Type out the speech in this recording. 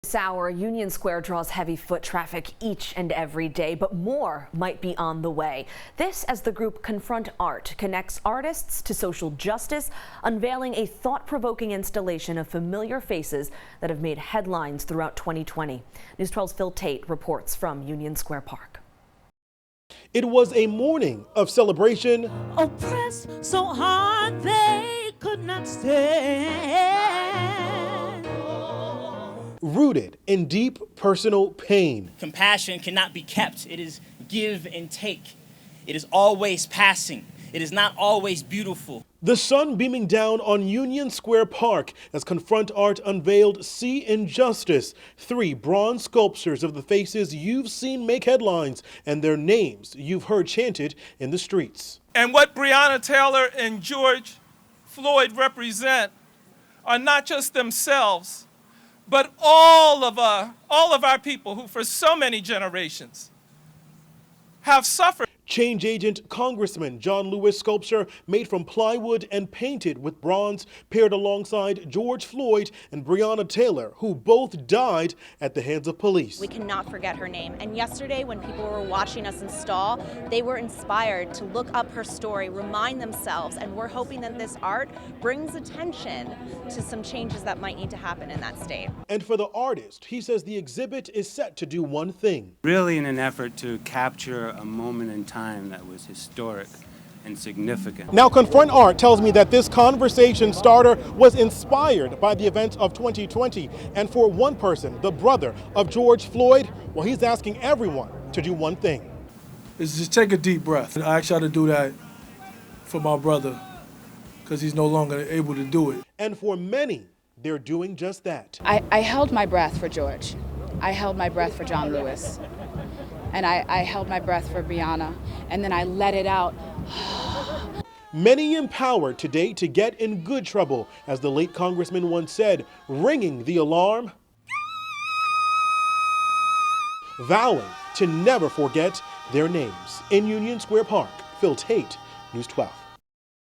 This hour, Union Square draws heavy foot traffic each and every day, but more might be on the way. This as the group ConfrontART connects artists to social justice, unveiling a thought-provoking installation of familiar faces that have made headlines throughout 2020. News 12's Phil Tate reports from Union Square Park. It was a morning of celebration. Oppressed so hard they could not stand. Rooted in deep personal pain. Compassion cannot be kept. It is give and take. It is always passing. It is not always beautiful. The sun beaming down on Union Square Park as ConfrontART unveiled See Injustice, 3 bronze sculptures of the faces you've seen make headlines and their names you've heard chanted in the streets. And what Breonna Taylor and George Floyd represent are not just themselves, but all of our people who for so many generations have suffered. Change agent Congressman John Lewis sculpture made from plywood and painted with bronze paired alongside George Floyd and Breonna Taylor, who both died at the hands of police. We cannot forget her name. And yesterday when people were watching us install, they were inspired to look up her story, remind themselves, and we're hoping that this art brings attention to some changes that might need to happen in that state. And for the artist, he says the exhibit is set to do one thing. Really in an effort to capture a moment in time that was historic and significant. Now, ConfrontART tells me that this conversation starter was inspired by the events of 2020. And for one person, the brother of George Floyd, well, he's asking everyone to do one thing. Is just take a deep breath. I asked y'all to do that for my brother because he's no longer able to do it. And for many, they're doing just that. I held my breath for George. I held my breath for John Lewis. And I held my breath for Breonna, and then I let it out. Many empowered today to get in good trouble, as the late congressman once said, ringing the alarm, vowing to never forget their names. In Union Square Park, Phil Tate, News 12.